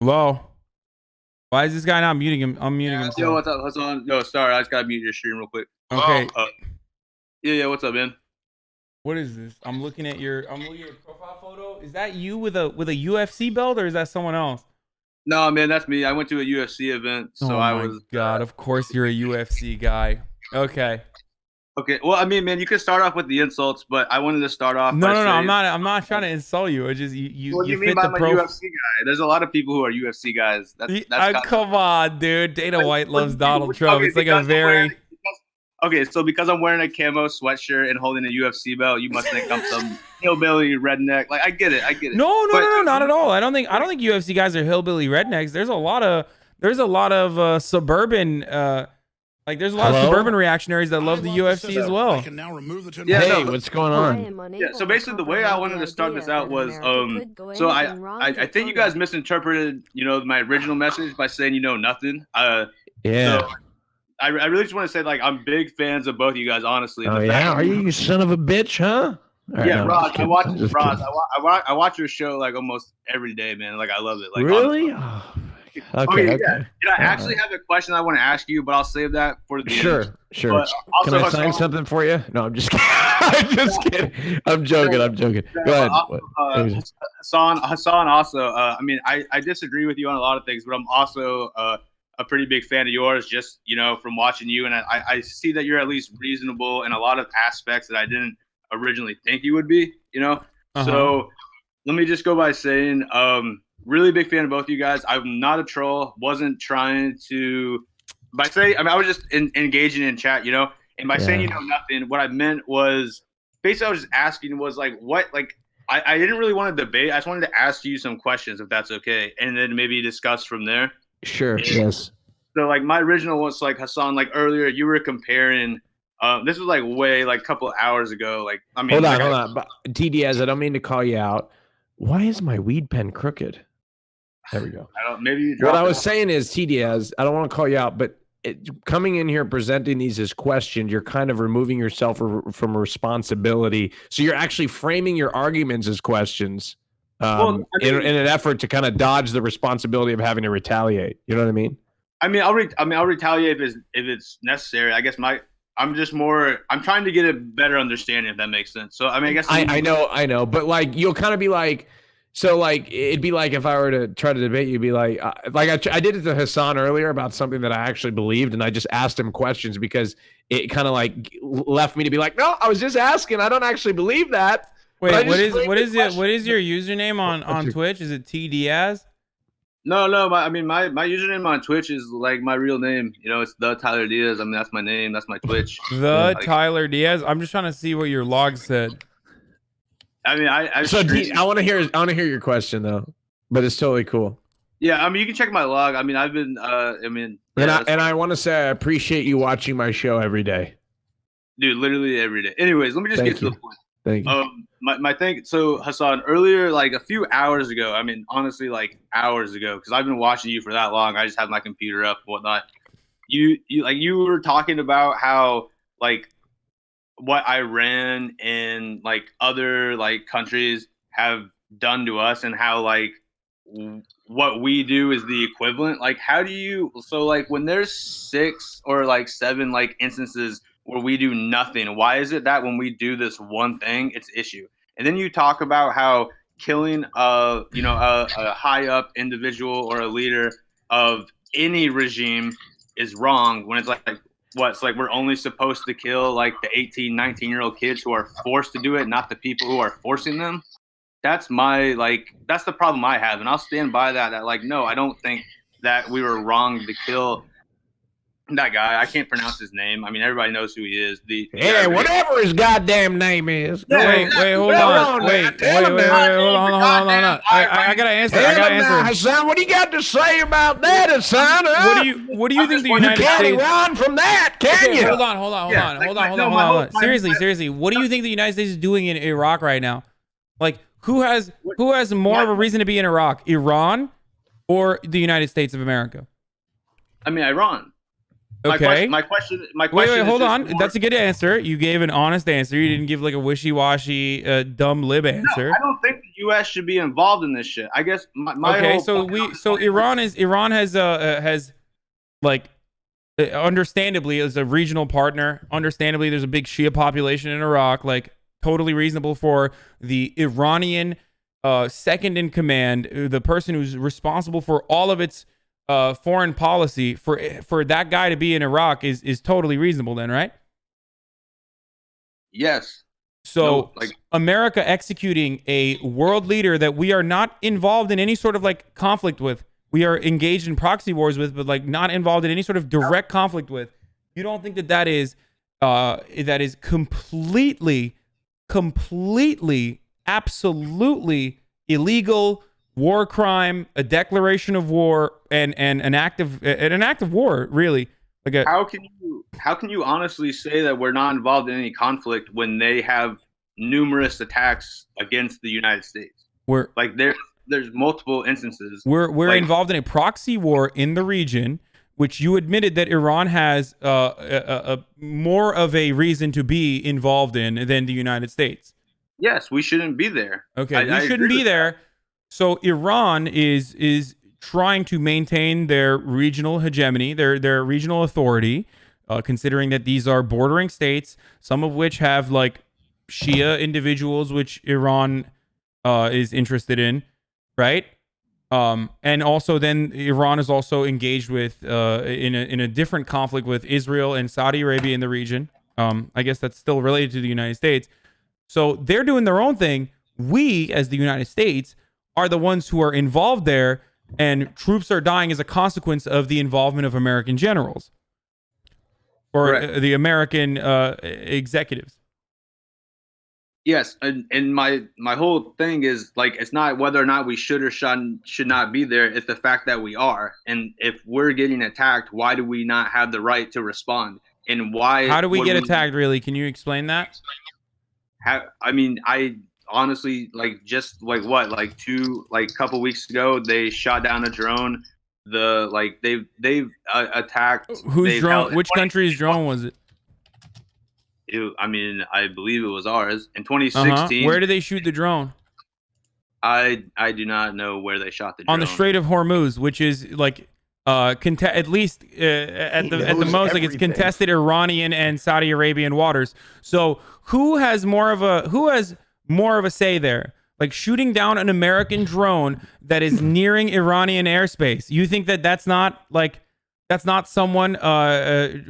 Hello. Why is this guy not muting him? I'm muting him. Yo, what's up? What's on? Yo, sorry, I just gotta mute your stream real quick. Okay. Yeah, what's up, man? What is this? I'm looking at your profile photo. Is that you with a UFC belt, or is that someone else? No, man, that's me. I went to a UFC event, so I was. Oh my god! Of course you're a UFC guy. Okay. Okay. Well, I mean, man, you could start off with the insults, but I wanted to start off. No, by no, no. saying, I'm not trying to insult you. It's just What do you mean fit by the my pro. UFC guy? There's a lot of people who are UFC guys. Come on, dude. Dana White loves Donald Trump. Okay, It's like a very. Okay, so because I'm wearing a camo sweatshirt and holding a UFC belt, you must think I'm some hillbilly redneck. Like, I get it. No, not at all. I don't think UFC guys are hillbilly rednecks. There's a lot of suburban there's a lot of suburban reactionaries that love the UFC as well. Yeah, hey, what's going on? Yeah, so basically the way I wanted to start this out was so I think you guys misinterpreted, my original message by saying nothing. Yeah. So I really just want to say, like, I'm big fans of both of you guys, honestly. Oh, yeah? Are you son of a bitch, huh? Right, yeah, no, Roz, I watch your show like almost every day, man. Like, I love it. Like, really? Okay. Yeah. I actually have a question I want to ask you, but I'll save that for the end. Sure. But can I sign something for you? No, I'm just kidding. I'm just kidding. I'm joking. Go ahead. Hassan also, I mean, I disagree with you on a lot of things, but I'm also a pretty big fan of yours, just, from watching you. And I see that you're at least reasonable in a lot of aspects that I didn't originally think you would be, So let me just go by saying, really big fan of both of you guys. I'm not a troll. Wasn't trying to, I was just engaging in chat, and by saying, nothing, what I meant was basically I was just asking was I didn't really want to debate. I just wanted to ask you some questions, if that's okay. And then maybe discuss from there. Sure. Yes. So my original was Hassan, earlier you were comparing, this was a couple of hours ago. Hold on. But T Diaz, I don't mean to call you out. Why is my weed pen crooked? There we go. What I was saying is, T Diaz, I don't want to call you out, but coming in here presenting these as questions, you're kind of removing yourself from responsibility. So you're actually framing your arguments as questions in an effort to kind of dodge the responsibility of having to retaliate. You know what I mean? I'll retaliate if it's necessary. I guess I'm trying to get a better understanding, if that makes sense. So I guess I know, but you'll kind of be it'd be like if I were to try to debate, you'd be like I did it to Hassan earlier about something that I actually believed, and I just asked him questions because it kind of left me to be like, no, I was just asking. I don't actually believe that. Wait, what is your username on Twitch? Is it T Diaz? No. My username on Twitch is my real name. It's the Tyler Diaz. That's my name. That's my Twitch. Tyler Diaz. I'm just trying to see what your log said. I want to hear your question though, but it's totally cool. Yeah, you can check my log. I've been, I want to say I appreciate you watching my show every day, dude. Literally every day. Anyways, let me just get to the point. Thank you. My thing. So Hassan, earlier, a few hours ago. Honestly, hours ago, because I've been watching you for that long. I just have my computer up and whatnot. You were talking about how what Iran and other countries have done to us, and how what we do is the equivalent. How do you when there's 6 or 7 instances where we do nothing, why is it that when we do this one thing it's issue? And then you talk about how killing a high up individual or a leader of any regime is wrong, when it's we're only supposed to kill the 18, 19-year-old kids who are forced to do it, not the people who are forcing them. That's that's the problem I have. And I'll stand by that no, I don't think that we were wrong to kill that guy. I can't pronounce his name. Everybody knows who he is. Whatever his goddamn name is. Wait, hold on. Hold on. I gotta answer. Hassan, what do you got to say about that, Hassan? What do you think the United States? You can't run from that, can you? Hold on. Seriously. What do you think the United States is doing in Iraq right now? Who has more of a reason to be in Iraq, Iran or the United States of America? Iran. Okay. My question. Wait, hold is on. more, That's a good answer. You gave an honest answer. You didn't give like a wishy-washy, dumb lib no, answer. I don't think the U.S. should be involved in this shit. I guess my Okay, whole so Iran has like understandably as a regional partner. Understandably, there's a big Shia population in Iraq. Like totally reasonable for the Iranian second in command, the person who's responsible for all of its foreign policy, for that guy to be in Iraq is totally reasonable. Then, right? yes. So No, like America executing a world leader that we are not involved in any sort of like conflict with. We are engaged in proxy wars with, but like not involved in any sort of direct conflict with. You don't think that is completely, absolutely illegal, war crime, a declaration of war, and an act of war, really. Like how can you honestly say that we're not involved in any conflict when they have numerous attacks against the United States? We're like there's multiple instances. We're like, involved in a proxy war in the region, which you admitted that Iran has a more of a reason to be involved in than the United States. Yes, we shouldn't be there. Okay, we shouldn't be there. So Iran is trying to maintain their regional hegemony, their regional authority, considering that these are bordering states, some of which have like Shia individuals, which Iran is interested in, right? And also then Iran is also engaged with in a different conflict with Israel and Saudi Arabia in the region. I guess that's still related to the United States. So they're doing their own thing. We, as the United States, are the ones who are involved there, and troops are dying as a consequence of the involvement of American generals or the American executives. Yes, and my whole thing is like it's not whether or not we should or should not be there. It's the fact that we are, and if we're getting attacked, why do we not have the right to respond? And why? How do we get attacked? Really? Can you explain that? I mean, I honestly just like couple weeks ago they shot down a drone. They've attacked. Whose drone? Which country's drone was it? I mean, I believe it was ours in 2016. Where did they shoot the drone? I do not know where they shot the drone. On the Strait of Hormuz, which is like at least at the most like it's contested Iranian and Saudi Arabian waters. So who has more of a say there? Like shooting down an American drone that is nearing Iranian airspace. You think that's not someone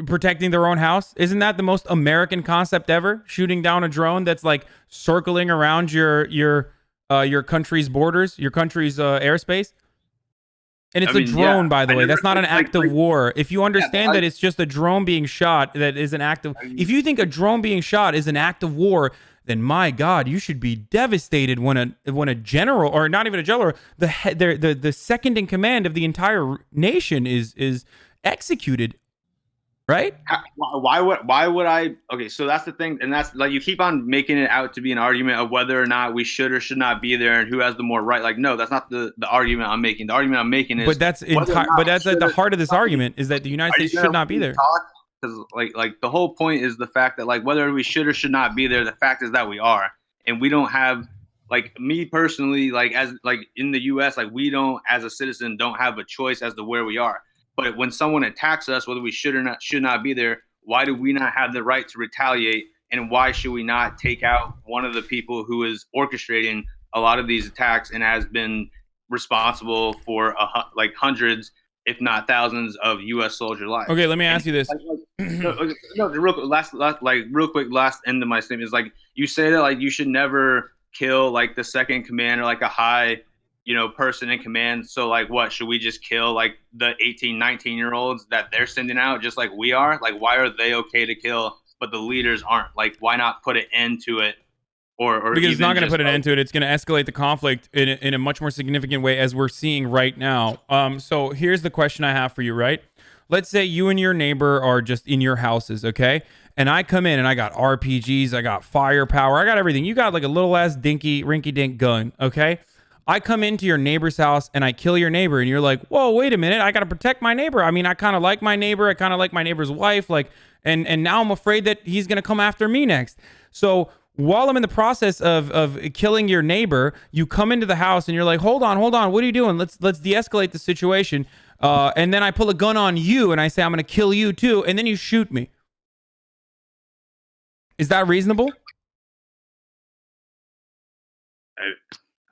protecting their own house? Isn't that the most American concept ever? Shooting down a drone that's like circling around your country's borders, your country's airspace. And it's a drone, by the way. That's not an act of war. If you understand that it's just a drone being shot, that is an act of. If you think a drone being shot is an act of war, then my God, you should be devastated when a general, or not even a general, the second in command of the entire nation is executed. Right? Why would I? Okay, so that's the thing, and that's like you keep on making it out to be an argument of whether or not we should or should not be there and who has the more right. Like, no, that's not the argument I'm making. The argument I'm making is, but that's at the heart of this argument is that the United States should not be there. Because like the whole point is the fact that like whether we should or should not be there, the fact is that we are, and we don't have like me personally as in the U.S. like we don't as a citizen don't have a choice as to where we are. But when someone attacks us, whether we should not be there, why do we not have the right to retaliate? And why should we not take out one of the people who is orchestrating a lot of these attacks and has been responsible for hundreds, if not thousands, of U.S. soldier lives? Okay, let me ask you this. Real quick, last end of my statement is like you say that like you should never kill like the second in command or like a high person in command. So like what should we just kill like the 18, 19-year-olds that they're sending out just like we are? Like why are they okay to kill but the leaders aren't? Like why not put an end to it? Or because it's not going to put an end to it. It's going to escalate the conflict in a much more significant way as we're seeing right now. So here's the question I have for you, right? Let's say you and your neighbor are just in your houses, okay? And I come in and I got RPGs, I got firepower, I got everything. You got like a little ass rinky dink gun, okay? I come into your neighbor's house and I kill your neighbor, and you're like, whoa, wait a minute, I got to protect my neighbor. I mean, I kind of like my neighbor. I kind of like my neighbor's wife. Like, and now I'm afraid that he's going to come after me next. So while I'm in the process of killing your neighbor, you come into the house and you're like, hold on, what are you doing? Let's de-escalate the situation. And then I pull a gun on you and I say, I'm going to kill you too. And then you shoot me. Is that reasonable?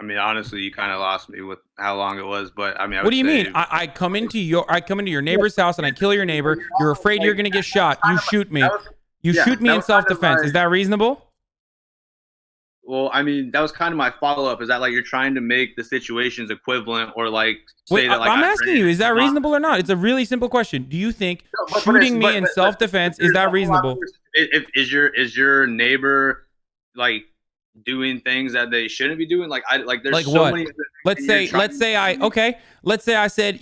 I mean, honestly, you kind of lost me with how long it was, but I mean, what do you mean? I come into your neighbor's house and I kill your neighbor. You're afraid you're going to get shot. You shoot me. You shoot me in self-defense. Is that reasonable? Well, I mean, that was kind of my follow-up. Is that like you're trying to make the situations equivalent, or like say that like I'm asking you, is that reasonable or not? It's a really simple question. Do you think shooting me in self-defense is that reasonable? Is your neighbor like doing things that they shouldn't be doing? Like there's like so what? many. Let's say I said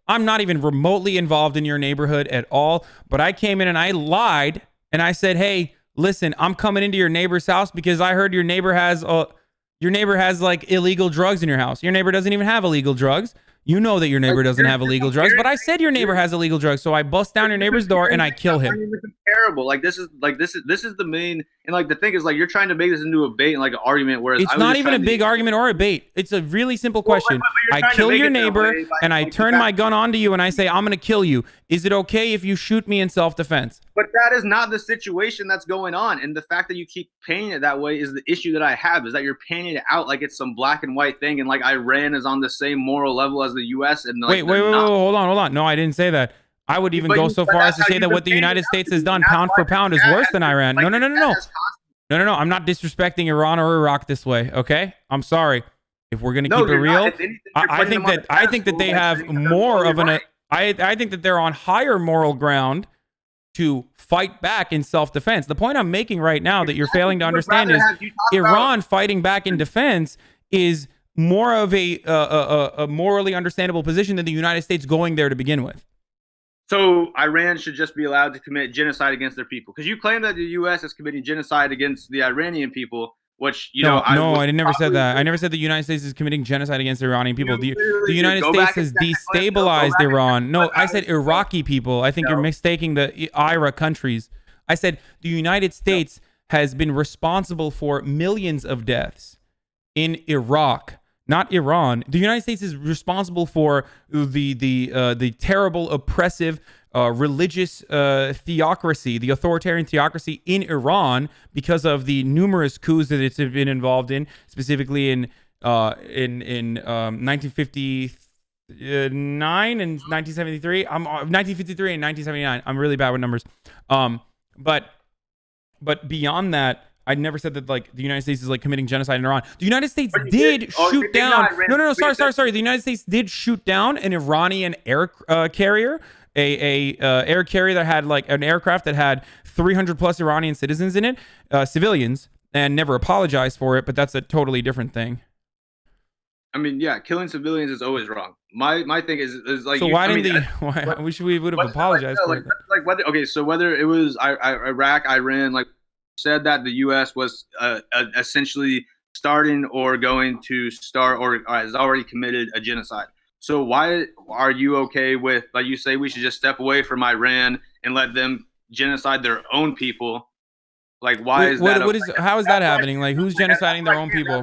I'm not even remotely involved in your neighborhood at all, but I came in and I lied and I said, hey, listen, I'm coming into your neighbor's house because I heard your neighbor has like illegal drugs in your house. Your neighbor doesn't even have illegal drugs. You know that your neighbor doesn't have illegal drugs, but I said your neighbor has illegal drugs, so I bust down your neighbor's door and I kill him. Comparable. Like this is the main, and like the thing is like you're trying to make this into a bait and like an argument, whereas it's not even a big argument or a bait. It's a really simple question. I kill your neighbor and I turn my gun onto you and I say I'm gonna kill you. Is it okay if you shoot me in self-defense? But that is not the situation that's going on, and the fact that you keep painting it that way is the issue that I have. Is that you're painting it out like it's some black and white thing, and like Iran is on the same moral level as the U.S. And like, wait, hold on. No, I didn't say that. I would even go so far as to say that what the United States has done pound for pound is worse than Iran. No. No. I'm not disrespecting Iran or Iraq this way. Okay, I'm sorry. If we're gonna keep it real, I think that they have more of an. I think that they're on higher moral ground to fight back in self-defense. The point I'm making right now that you're failing to understand is Iran fighting back in defense is more of a morally understandable position than the United States going there to begin with. So Iran should just be allowed to commit genocide against their people, because you claim that the U.S. is committing genocide against the Iranian people, which I never said that. I never said the United States is committing genocide against the Iranian people. The United States has destabilized Iran. No, I said Iraqi people. I think you're mistaking the IRA countries. I said the United States has been responsible for millions of deaths in Iraq, not Iran. The United States is responsible for the terrible, oppressive, religious theocracy, the authoritarian theocracy in Iran, because of the numerous coups that it's been involved in, specifically in 1959 and 1973. 1953 and 1979. I'm really bad with numbers. But beyond that, I never said that like the United States is like committing genocide in Iran. The United States did shoot down. No. Sorry. The United States did shoot down an Iranian air carrier, a air carrier that had like an aircraft that had 300 plus Iranian citizens in it, civilians, and never apologized for it. But that's a totally different thing. I mean, yeah, killing civilians is always wrong. My thing is like. So we would have apologized for it. So whether it was Iraq, Iran, like said that the U.S. was essentially starting or going to start or has already committed a genocide. So why are you okay with, like you say, we should just step away from Iran and let them genocide their own people? Like, why is that? How is that happening? Like, who's genociding their own people?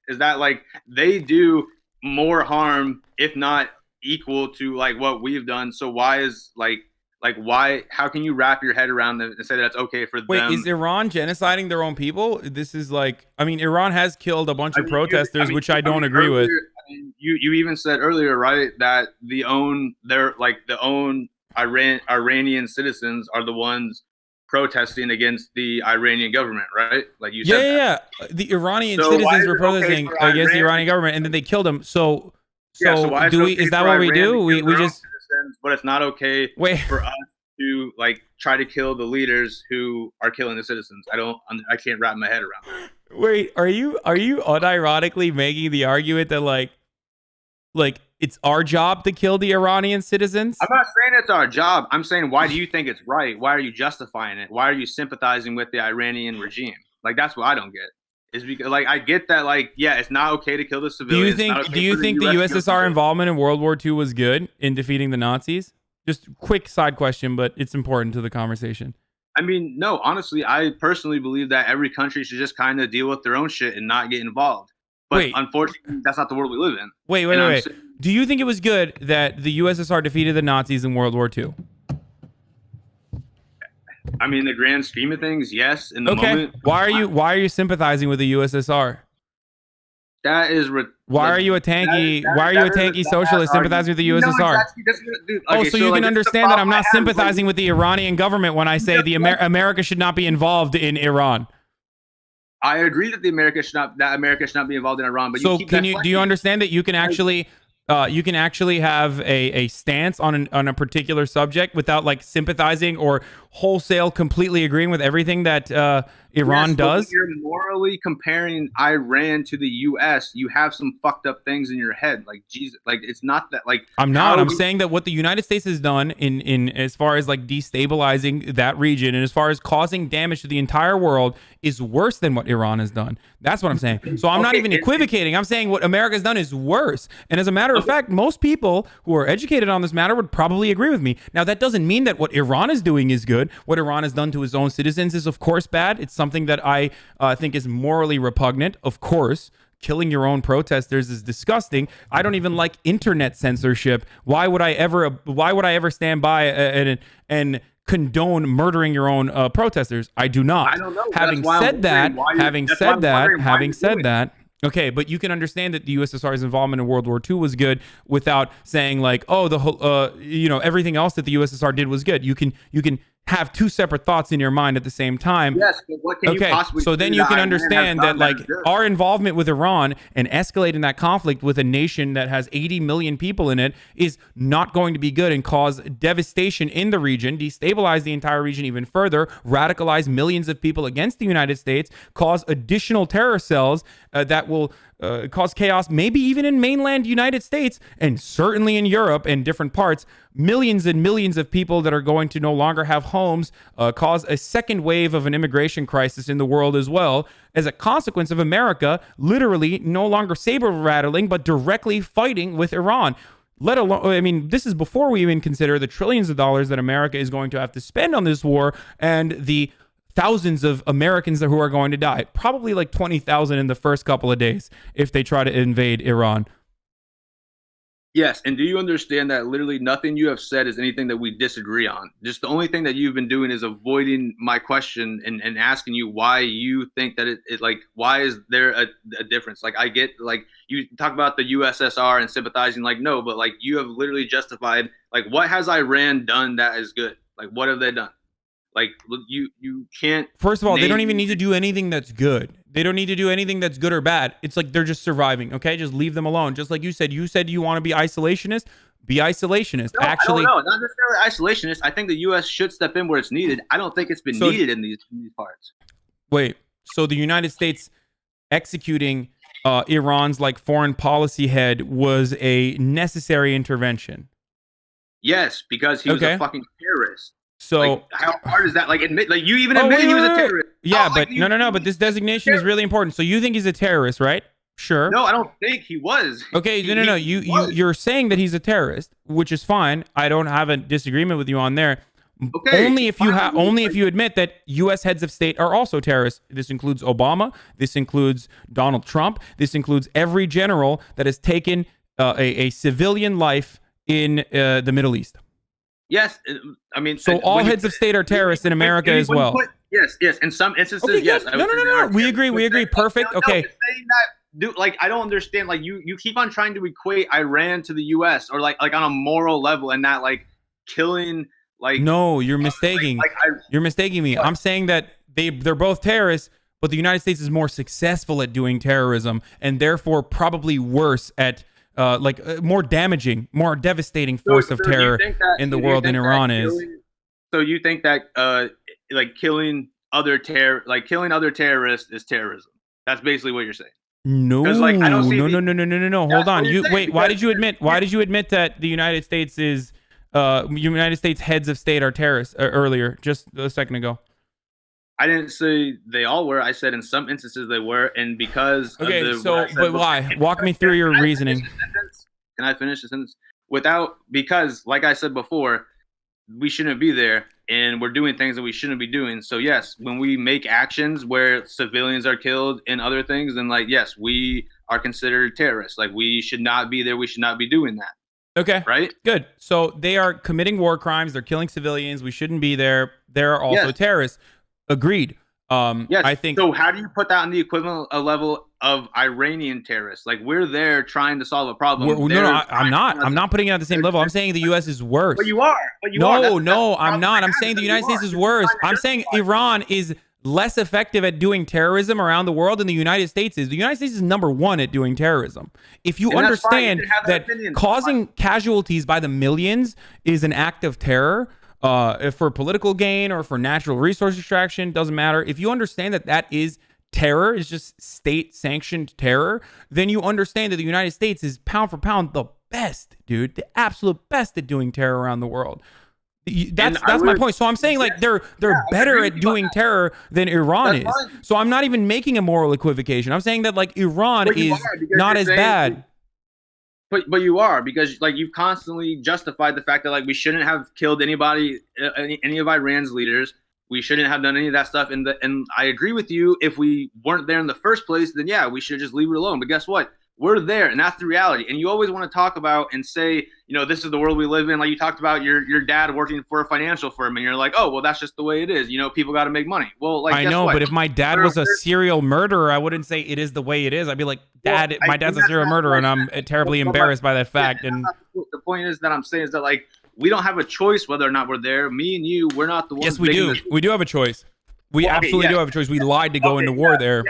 Is that like they do more harm, if not equal to like what we've done? So why is why? How can you wrap your head around them and say that's okay for them? Wait, is Iran genociding their own people? This is like, I mean, Iran has killed a bunch of protesters, which I don't agree with. You even said earlier, right, that the Iranian citizens are the ones protesting against the Iranian government, right? Like you said. Yeah. The Iranian citizens were protesting against the Iranian government, and then they killed them. So do we? Is that what we do? We just. But it's not okay for us to like try to kill the leaders who are killing the citizens. I can't wrap my head around it. Wait, are you unironically making the argument that like it's our job to kill the Iranian citizens? I'm not saying it's our job. I'm saying, why do you think it's right? Why are you justifying it? Why are you sympathizing with the Iranian regime? Like, that's what I don't get. is because like I get that like yeah, it's not okay to kill the civilians. Do you think the USSR involvement in World War II was good in defeating the Nazis? Just quick side question, but it's important to the conversation. I mean, no, honestly, I personally believe that every country should just kind of deal with their own shit and not get involved. But unfortunately, that's not the world we live in. Wait. Do you think it was good that the USSR defeated the Nazis in World War II? I mean, the grand scheme of things, yes. In the moment, why are you sympathising with the USSR? That is. Why are you a tanky? Why are you a tanky socialist sympathizing with the USSR? So you can understand that I'm not sympathizing with the Iranian government when I say America should not be involved in Iran. I agree that America should not be involved in Iran. But so do you understand that you can actually have a stance on a particular subject without like sympathizing or wholesale completely agreeing with everything that Iran does? When you're morally comparing Iran to the U.S., you have some fucked up things in your head. Like Jesus, like it's not that. Like I'm not. I'm saying that what the United States has done in as far as like destabilizing that region and as far as causing damage to the entire world is worse than what Iran has done. That's what I'm saying. So I'm not even equivocating. I'm saying what America's done is worse. And as a matter of fact, most people who are educated on this matter would probably agree with me. Now, that doesn't mean that what Iran is doing is good. What Iran has done to its own citizens is, of course, bad. It's something that I think is morally repugnant. Of course, killing your own protesters is disgusting. I don't even like internet censorship. Why would I ever stand by and condone murdering your own protesters? I do not. I don't know. Having said that, okay, but you can understand that the USSR's involvement in World War II was good without saying like, oh, the whole, everything else that the USSR did was good. You can have two separate thoughts in your mind at the same time. Yes, but what can you possibly so then you can understand that like our involvement with Iran and escalating that conflict with a nation that has 80 million people in it is not going to be good and cause devastation in the region, destabilize the entire region even further, radicalize millions of people against the United States, cause additional terror cells that will cause chaos, maybe even in mainland United States and certainly in Europe and different parts. Millions and millions of people that are going to no longer have homes, cause a second wave of an immigration crisis in the world as well, as a consequence of America literally no longer saber rattling, but directly fighting with Iran. Let alone, I mean, this is before we even consider the trillions of dollars that America is going to have to spend on this war and the thousands of Americans who are going to die. Probably like 20,000 in the first couple of days if they try to invade Iran. Yes, and do you understand that literally nothing you have said is anything that we disagree on? Just the only thing that you've been doing is avoiding my question and asking you why you think that it like, why is there a difference? Like, I get, like, you talk about the USSR and sympathizing, like, no, but, like, you have literally justified, like, what has Iran done that is good? Like, what have they done? Like, you can't. First of all, they don't even need to do anything that's good. They don't need to do anything that's good or bad. It's like they're just surviving. Okay, just leave them alone. Just like you said you want to be isolationist. Be isolationist. No, actually, no, not necessarily isolationist. I think the U.S. should step in where it's needed. I don't think it's been needed in these parts. Wait, so the United States executing Iran's like foreign policy head was a necessary intervention? Yes, because he was a fucking terrorist. So like, how hard is that? Like, admit, like you even admitted he was a terrorist. Yeah, but no. But this designation is really important. So you think he's a terrorist, right? Sure. No, I don't think he was. Okay, no. You're saying that he's a terrorist, which is fine. I don't have a disagreement with you on there. Okay. Only if you admit that U.S. heads of state are also terrorists. This includes Obama. This includes Donald Trump. This includes every general that has taken a civilian life in the Middle East. Yes, I mean. So all heads of state are terrorists in America as well. Yes. In some instances, yes. No. We agree. Perfect. Okay. Dude, like, I don't understand. Like, you keep on trying to equate Iran to the U.S. or like on a moral level, and not like killing. Like, no, you're mistaking. You're mistaking me. What? I'm saying that they're both terrorists, but the United States is more successful at doing terrorism, and therefore probably worse at. More damaging, more devastating force of terror in the world than Iran is. So you think that killing other terrorists is terrorism? That's basically what you're saying. No, like, I don't see no. Hold on. Why did you admit that the United States is United States heads of state are terrorists earlier, just a second ago? I didn't say they all were. I said in some instances they were, and because okay, of the, so but why? Walk me through your reasoning. Can I finish the sentence? Because, like I said before, we shouldn't be there, and we're doing things that we shouldn't be doing. So yes, when we make actions where civilians are killed and other things, then like yes, we are considered terrorists. Like we should not be there. We should not be doing that. Okay. Right? Good. So they are committing war crimes. They're killing civilians. We shouldn't be there. They're also terrorists. Agreed. Yes. I think. So how do you put that on the equivalent level of Iranian terrorists? Like we're there trying to solve a problem. I'm not. I'm not putting it at the same level. I'm saying the U.S. is worse. But you are. No, I'm not. I'm saying the United States is worse. I'm saying Iran is less effective at doing terrorism around the world than the United States is. The United States is number one at doing terrorism. If you understand that causing casualties by the millions is an act of terror, for political gain or for natural resource extraction, doesn't matter. If you understand that that is terror, is just state-sanctioned terror, then you understand that the United States is pound for pound the best, dude, the absolute best at doing terror around the world. That's my point. So I'm saying like they're better at doing terror than Iran is. So I'm not even making a moral equivocation. I'm saying that like Iran is not as bad. But you are, because like you've constantly justified the fact that like we shouldn't have killed anybody, any of Iran's leaders. We shouldn't have done any of that stuff. And I agree with you. If we weren't there in the first place, then yeah, we should just leave it alone. But guess what? We're there, and that's the reality. And you always want to talk about and say, you know, this is the world we live in. Like you talked about your dad working for a financial firm, and you're like, oh, well, that's just the way it is. You know, people got to make money. Well, like I know, but if my dad was a serial murderer, I wouldn't say it is the way it is. I'd be like, Dad, my dad's a serial murderer, and I'm terribly embarrassed by that fact. And the point is that I'm saying is that like we don't have a choice whether or not we're there. Me and you, we're not the ones. Yes, we do. We do have a choice. We absolutely do have a choice. We lied to go into war there.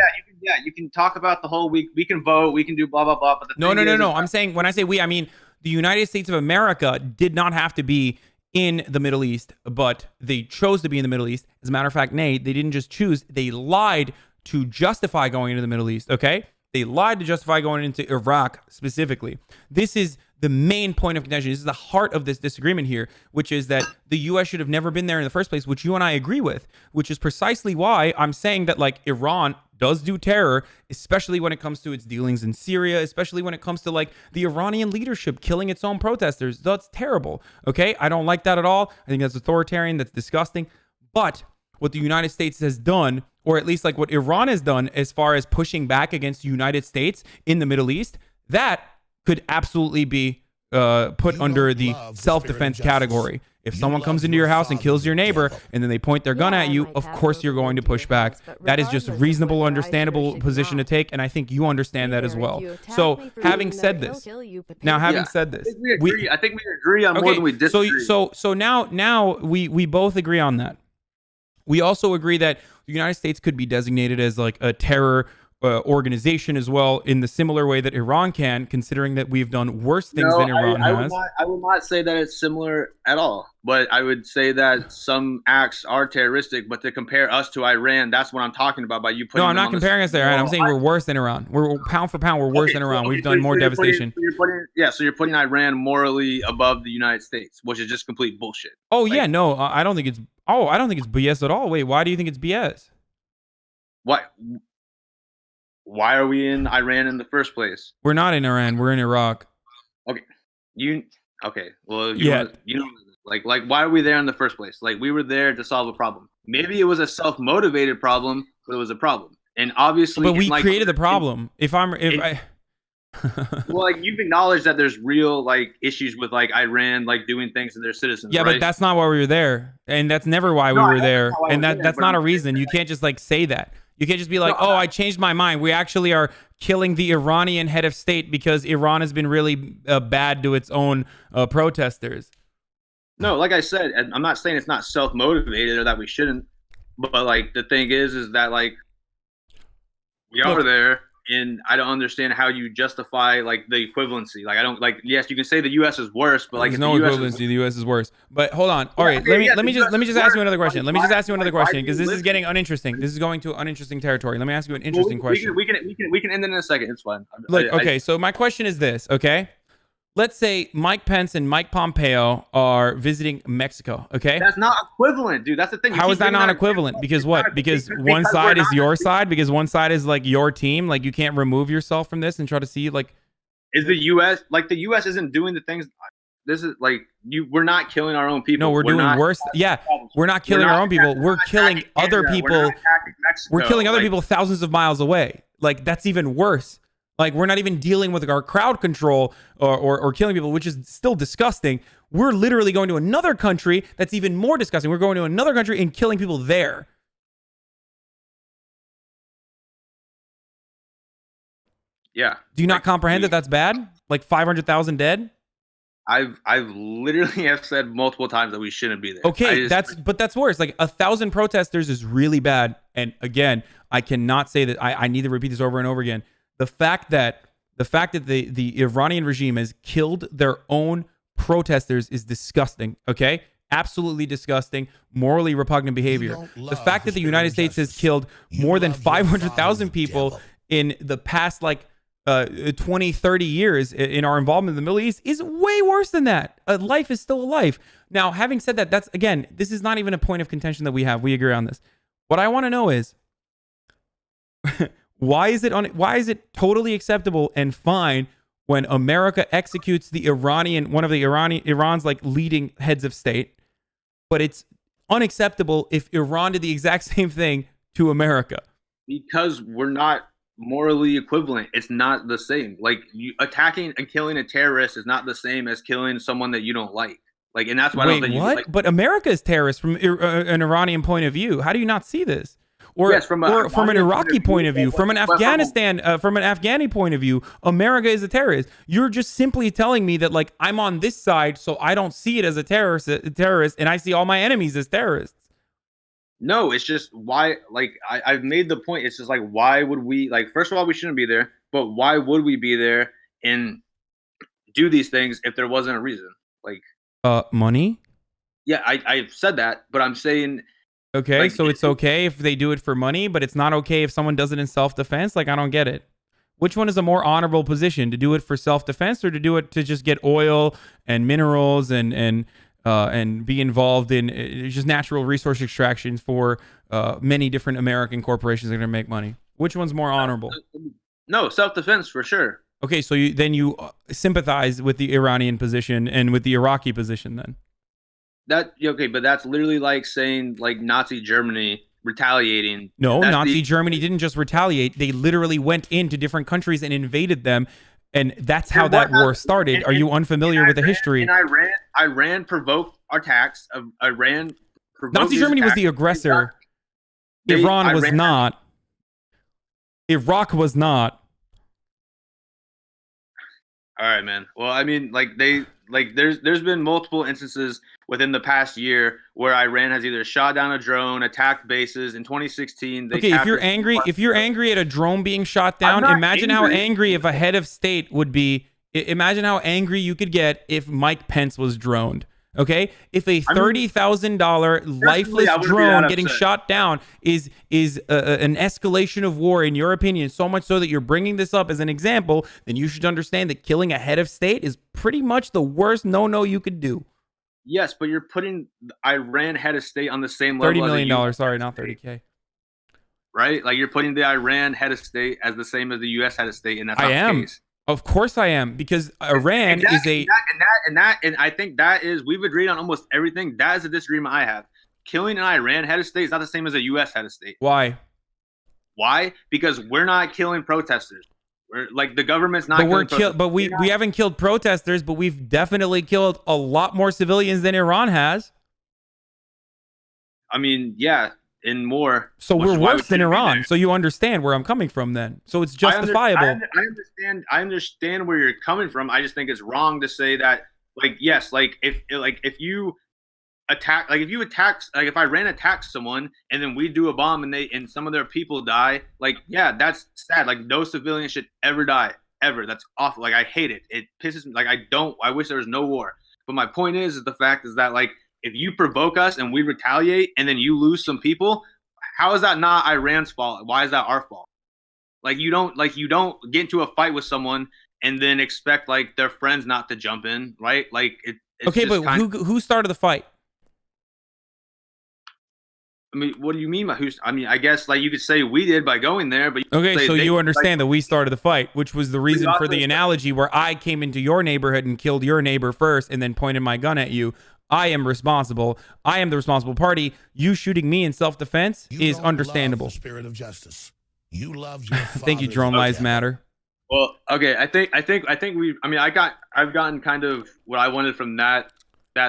You can talk about the whole week. We can vote. We can do blah, blah, blah. But no. I'm saying, when I say we, I mean the United States of America did not have to be in the Middle East, but they chose to be in the Middle East. As a matter of fact, they didn't just choose. They lied to justify going into the Middle East, okay? They lied to justify going into Iraq specifically. This is the main point of contention. This is the heart of this disagreement here, which is that the U.S. should have never been there in the first place, which you and I agree with, which is precisely why I'm saying that like Iran does do terror, especially when it comes to its dealings in Syria, especially when it comes to like the Iranian leadership killing its own protesters. That's terrible. Okay. I don't like that at all. I think that's authoritarian. That's disgusting. But what the United States has done, or at least like what Iran has done as far as pushing back against the United States in the Middle East, that could absolutely be put under the self-defense category. If someone comes into your house and kills your neighbor and then they point their gun at you, of course you're going to push back. That is just a reasonable, understandable position to take, and I think you understand that as well. So having said this, I think we agree on more than we disagree. So now we both agree on that. We also agree that the United States could be designated as like a terror organization as well, in the similar way that Iran can, considering that we've done worse things than Iran has. I would not say that it's similar at all, but I would say that some acts are terroristic. But to compare us to Iran, that's what I'm talking about. By you putting I'm not comparing us to Iran. I'm saying we're worse than Iran. We're pound for pound, we're worse than Iran. We've done more devastation. So you're putting Iran morally above the United States, which is just complete bullshit. Oh yeah, no, I don't think it's. Oh, I don't think it's BS at all. Wait, why do you think it's BS? What? Why are we in Iran in the first place? We're not in Iran. We're in Iraq. Okay. Well, like why are we there in the first place? Like we were there to solve a problem. Maybe it was a self-motivated problem, but it was a problem. And obviously, but we created the problem. Well, like you've acknowledged that there's real like issues with like Iran like doing things to their citizens. Yeah, right? but that's not why we were there, and that's never why we were there, and that's not a reason. You can't just like say that. You can't just be like, I changed my mind. We actually are killing the Iranian head of state because Iran has been really bad to its own protesters. No, like I said, I'm not saying it's not self-motivated or that we shouldn't, but like the thing is that like we are there. And I don't understand how you justify like the equivalency. Like I don't like. Yes, you can say the U.S. is worse, but like there's no equivalency. The U.S. is worse. But hold on. All right, let me just ask you another question. Let me just ask you another question because this is getting uninteresting. This is going to uninteresting territory. Let me ask you an interesting question. We can end it in a second. It's fine. Look, okay. So my question is this. Okay, let's say Mike Pence and Mike Pompeo are visiting Mexico. Okay, that's not equivalent, dude. That's the thing. How is that not equivalent? Because what? Because one side is your side. Because one side is like your team. Like you can't remove yourself from this and try to see like. Is the U.S. like the U.S. isn't doing the things? This is like we're not killing our own people. No, we're doing worse. Yeah, we're not killing our own people. We're killing other people. We're killing other people thousands of miles away. Like that's even worse. Like we're not even dealing with our crowd control or killing people, which is still disgusting. We're literally going to another country that's even more disgusting. We're going to another country and killing people there. Yeah. Do you not comprehend that that's bad? Like 500,000 dead? I've literally have said multiple times that we shouldn't be there. Okay, but that's worse. Like 1,000 protesters is really bad. And again, I cannot say that I need to repeat this over and over again. The fact that the Iranian regime has killed their own protesters is disgusting. Okay, absolutely disgusting, morally repugnant behavior. The fact that the United States has killed more than 500,000 people in the past 20, 30 years in our involvement in the Middle East is way worse than that. A life is still a life. Now, having said that, that's again, this is not even a point of contention that we have. We agree on this. What I want to know is why is it totally acceptable and fine when America executes one of Iran's like leading heads of state, but it's unacceptable if Iran did the exact same thing to America? Because we're not morally equivalent. It's not the same. Like you attacking and killing a terrorist is not the same as killing someone that you don't like. Like, and that's why. Wait, what? But America is terrorist from an Iranian point of view. How do you not see this? Or, yes, from an Iraqi point of view, from an Afghani point of view, America is a terrorist. You're just simply telling me that like I'm on this side, so I don't see it as a terrorist, and I see all my enemies as terrorists. No, it's just why. Like I've made the point. It's just like why would we like? First of all, we shouldn't be there. But why would we be there and do these things if there wasn't a reason? Like money. Yeah, I've said that, but I'm saying. Okay, like, so it's okay if they do it for money, but it's not okay if someone does it in self-defense? Like, I don't get it. Which one is a more honorable position, to do it for self-defense or to do it to just get oil and minerals and be involved in just natural resource extractions for many different American corporations that are going to make money? Which one's more honorable? No, self-defense for sure. Okay, so then you sympathize with the Iranian position and with the Iraqi position then? But that's literally like saying like Nazi Germany retaliating. No, Nazi Germany didn't just retaliate. They literally went into different countries and invaded them. And that's how that war started. Are you unfamiliar with the history? And Iran provoked attacks. Nazi Germany was the aggressor. Iran was not. Iraq was not. All right, man. Well, I mean, there's been multiple instances within the past year where Iran has either shot down a drone, attacked bases. In 2016, okay, if you're angry at a drone being shot down, imagine how angry if a head of state would be. Imagine how angry you could get if Mike Pence was droned. Okay, if a $30,000 lifeless drone getting shot down is an escalation of war, in your opinion, so much so that you're bringing this up as an example, then you should understand that killing a head of state is pretty much the worst no you could do. Yes, but you're putting Iran head of state on the same level. $30 million, sorry, not 30K. Right, like you're putting the Iran head of state as the same as the U.S. head of state, and that's not the case. Of course I am, because Iran is a and I think that is, we've agreed on almost everything. That is a disagreement I have. Killing an Iran head of state is not the same as a U.S. head of state. Why? Because we're not killing protesters. We're like the government's not. But we haven't killed protesters, but we've definitely killed a lot more civilians than Iran has. I mean, yeah. In more, so we're worse than Iran. So you understand where I'm coming from, then. So it's justifiable. I understand where you're coming from. I just think it's wrong to say that. Like, yes, if you attack, if Iran attacks someone and then we do a bomb and some of their people die, like, yeah, that's sad. Like, no civilian should ever die, ever. That's awful. Like, I hate it. It pisses me. Like, I wish there was no war. But my point is the fact is that, like, if you provoke us and we retaliate and then you lose some people, how is that not Iran's fault? Why is that our fault? Like you don't get into a fight with someone and then expect like their friends not to jump in, right? Like it's okay, but who started the fight? I mean, what do you mean by who's? I mean, I guess like you could say we did by going there, but okay, so you understand like, that we started the fight, which was the reason for the analogy where I came into your neighborhood and killed your neighbor first, and then pointed my gun at you. I am responsible. I am the responsible party. You shooting me in self-defense is understandable. Love the spirit of justice. You love your Thank you, Drone Lives Matter. Well, okay, I think I mean, I've gotten kind of what I wanted from that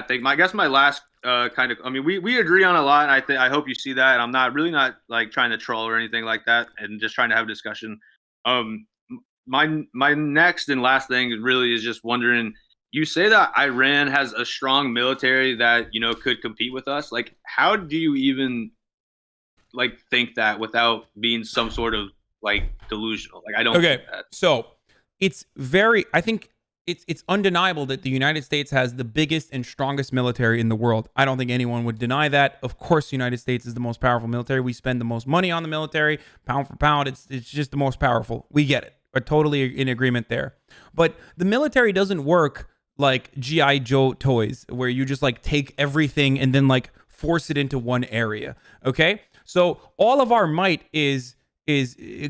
thing. I guess my last kind of, I mean, we agree on a lot. I hope you see that. I'm not like trying to troll or anything like that, and just trying to have a discussion. My next and last thing really is just wondering. You say that Iran has a strong military that, you know, could compete with us. Like, how do you even like think that without being some sort of like delusional? Like, I don't think that. So I think it's undeniable that the United States has the biggest and strongest military in the world. I don't think anyone would deny that. Of course, the United States is the most powerful military. We spend the most money on the military, pound for pound. It's just the most powerful. We get it. We're totally in agreement there. But the military doesn't work like G.I. Joe toys, where you just like take everything and then like force it into one area. Okay, so all of our might is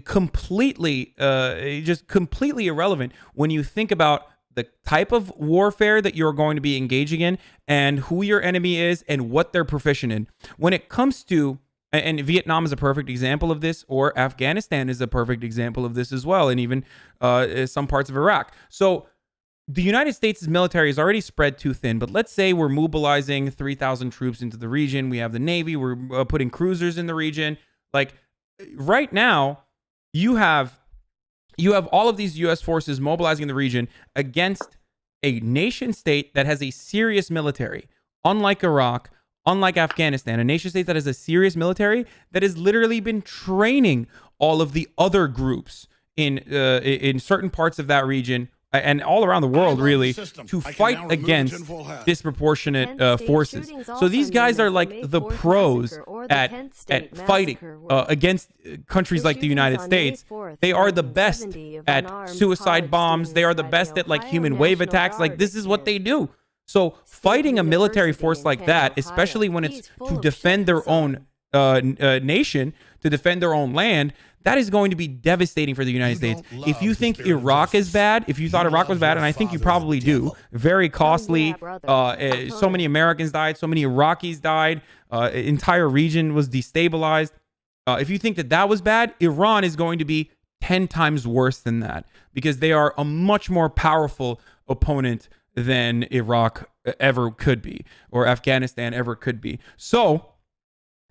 completely just completely irrelevant when you think about the type of warfare that you're going to be engaging in and who your enemy is and what they're proficient in. When it comes to, and Vietnam is a perfect example of this, or Afghanistan is a perfect example of this as well, and even some parts of Iraq. So the United States' military is already spread too thin, but let's say we're mobilizing 3,000 troops into the region. We have the Navy. We're putting cruisers in the region. Like right now, you have all of these U.S. forces mobilizing in the region against a nation state that has a serious military. Unlike Iraq, unlike Afghanistan, a nation state that has a serious military that has literally been training all of the other groups in certain parts of that region and all around the world, really, to fight against disproportionate forces. So these guys are like the pros at fighting against countries like the United States. They are the best at suicide bombs. They are the best at like human wave attacks. Like this is what they do. So fighting a military force like that, especially when it's to defend their own nation, to defend their own land, that is going to be devastating for the United States. If you think Iraq is bad, if you thought Iraq was bad, and I think you probably do, very costly, so many Americans died, so many Iraqis died, entire region was destabilized. If you think that was bad, Iran is going to be 10 times worse than that because they are a much more powerful opponent than Iraq ever could be or Afghanistan ever could be. So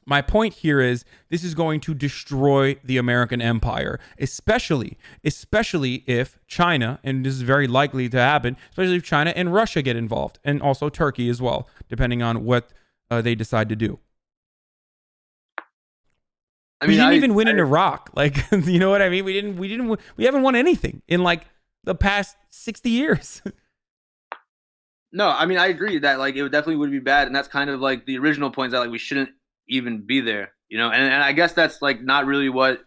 my point here is this is going to destroy the American empire, especially if China, and this is very likely to happen, especially if China and Russia get involved, and also Turkey as well, depending on what they decide to do. We didn't even win in Iraq. Like, you know what I mean? We haven't won anything in like the past 60 years. No, I mean, I agree that like it definitely would be bad. And that's kind of like the original point that like we shouldn't even be there, you know? And I guess that's like not really what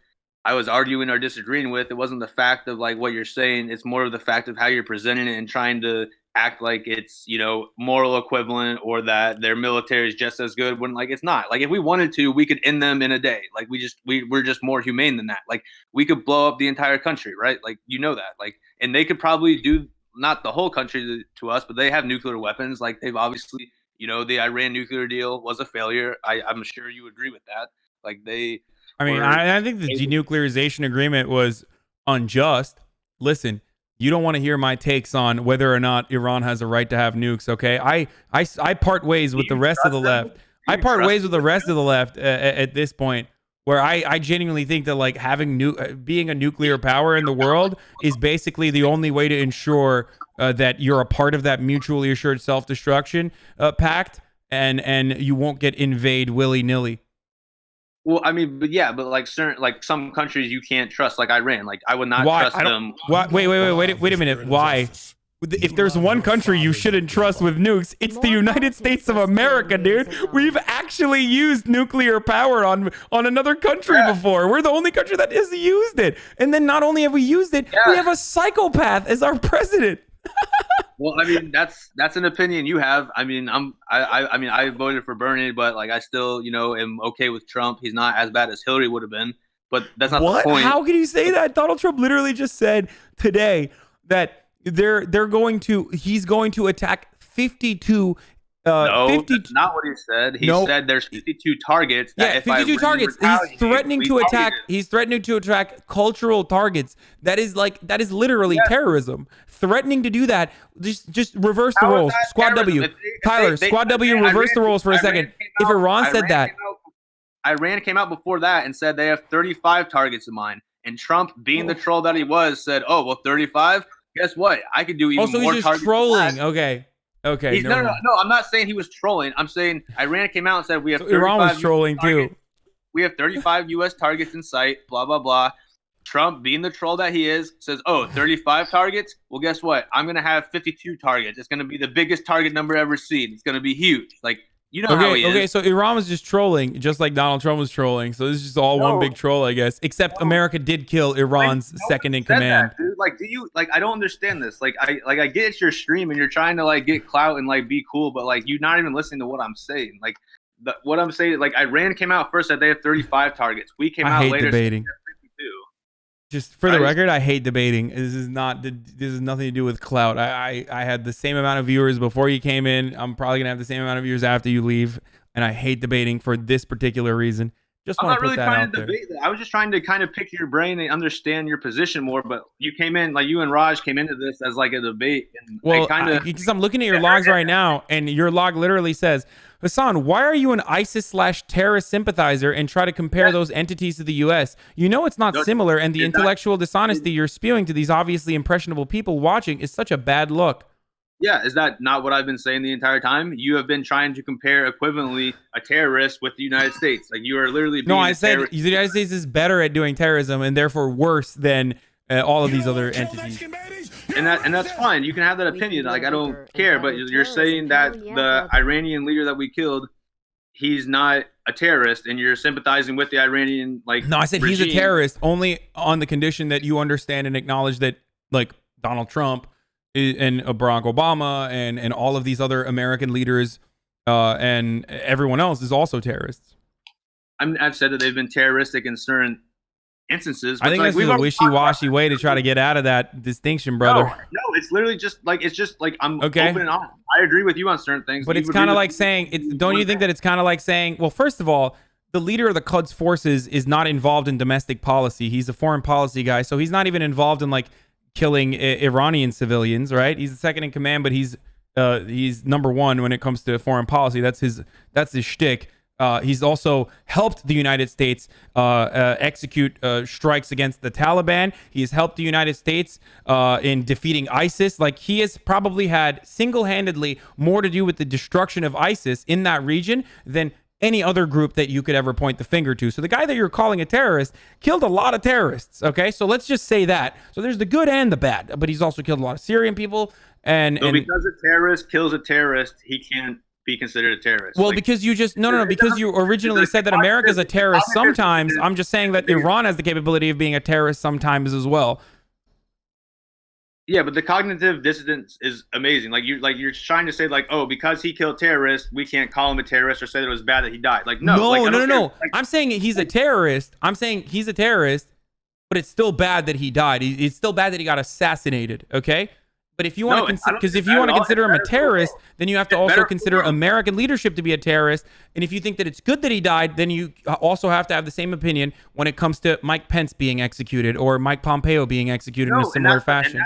I was arguing or disagreeing with. It wasn't the fact of like what you're saying. It's more of the fact of how you're presenting it and trying to act like it's, you know, moral equivalent or that their military is just as good when like it's not. Like if we wanted to, we could end them in a day. Like we're just more humane than that. Like we could blow up the entire country, right? Like you know that. Like and they could probably do not the whole country to us, but they have nuclear weapons. Like they've obviously, you know, the Iran nuclear deal was a failure. I'm sure you agree with that. Like they I think the denuclearization agreement was unjust. Listen, you don't want to hear my takes on whether or not Iran has a right to have nukes, okay? I part ways with the rest of the left. I part ways with the rest of the left at this point, where I genuinely think that like having being a nuclear power in the world is basically the only way to ensure that you're a part of that mutually assured self-destruction pact, and you won't get invade willy-nilly. Well, I mean, but yeah, but like certain, like some countries you can't trust, like Iran. Like I would not trust them. Wait a minute. Why? If there's one country you shouldn't trust with nukes, it's the United States of America, dude. We've actually used nuclear power on another country before. We're the only country that has used it. And then not only have we used it, we have a psychopath as our president. Well, I mean, that's an opinion you have. I mean, I voted for Bernie, but like I still, am okay with Trump. He's not as bad as Hillary would have been, but that's not the point. How can you say that? Donald Trump literally just said today that he's going to attack 52 no, that's not what he said. He said there's 52 targets. That 52 targets. He's threatening to attack. He's threatening to attack cultural targets. That is literally terrorism. Threatening to do that. Just reverse the roles. Squad W. Tyler, Squad W, reverse the roles for a second. If Iran said that. Iran came out before that and said they have 35 targets in mind. And Trump, being the troll that he was, said, "Oh, well, 35? Guess what? I could do even more targets." Also, he's just trolling. Okay. No, I'm not saying he was trolling. I'm saying Iran came out and said we have 35 Iran was trolling targets. too. We have 35 U.S. targets in sight, blah, blah, blah. Trump, being the troll that he is, says, 35 targets? Well, guess what? I'm going to have 52 targets. It's going to be the biggest target number ever seen. It's going to be huge. Like, how he is. Okay, so Iran was just trolling, just like Donald Trump was trolling. So this is just all one big troll, I guess. Except America did kill Iran's second in command. That, dude. Like, I don't understand this. I get it's your stream and you're trying to get clout and be cool, but you're not even listening to what I'm saying. What I'm saying, Iran came out first that they have 35 targets. We came out later. Debating. Just for the record, I hate debating. This is nothing to do with clout. I had the same amount of viewers before you came in. I'm probably gonna have the same amount of viewers after you leave, and I hate debating for this particular reason. I'm not really trying to debate that. I was just trying to kind of pick your brain and understand your position more. But you came in, you and Raj came into this as a debate. And because I'm looking at your logs right now, and your log literally says, Hassan, why are you an ISIS/terrorist sympathizer and try to compare those entities to the U.S.? You know it's not similar, and the intellectual dishonesty you're spewing to these obviously impressionable people watching is such a bad look. Yeah, is that not what I've been saying the entire time? You have been trying to compare equivalently a terrorist with the United States. You are literally being I said the United States is better at doing terrorism and therefore worse than all of these other entities. And that's fine. You can have that opinion. I don't care. But you're saying that the Iranian leader that we killed, he's not a terrorist, and you're sympathizing with the Iranian No, I said regime. He's a terrorist only on the condition that you understand and acknowledge that Donald Trump and Barack Obama and all of these other American leaders and everyone else is also terrorists. I've said that they've been terroristic in certain instances. I think that's a wishy-washy way to try to get out of that distinction, brother. No, it's literally just I'm open and honest. I agree with you on certain things. But it's kind of like saying, don't you think that it's kind of like saying, well, first of all, the leader of the Quds forces is not involved in domestic policy. He's a foreign policy guy, so he's not even involved in killing Iranian civilians, right? He's the second in command, but he's number one when it comes to foreign policy. That's his shtick. He's also helped the United States execute strikes against the Taliban. He has helped the United States in defeating ISIS. He has probably had single-handedly more to do with the destruction of ISIS in that region than any other group that you could ever point the finger to. So the guy that you're calling a terrorist killed a lot of terrorists, okay? So let's just say that. So there's the good and the bad, but he's also killed a lot of Syrian people. And because a terrorist kills a terrorist, he can't be considered a terrorist. Well, because you just because you originally said that America's a terrorist sometimes. I'm just saying that Iran has the capability of being a terrorist sometimes as well. Yeah, but the cognitive dissonance is amazing. You're trying to say because he killed terrorists, we can't call him a terrorist or say that it was bad that he died. No. I'm saying he's a terrorist. I'm saying he's a terrorist, but it's still bad that he died. It's still bad that he got assassinated. Okay. But if you want to consider him a terrorist, then you have to also consider American leadership to be a terrorist. And if you think that it's good that he died, then you also have to have the same opinion when it comes to Mike Pence being executed or Mike Pompeo being executed in a similar fashion.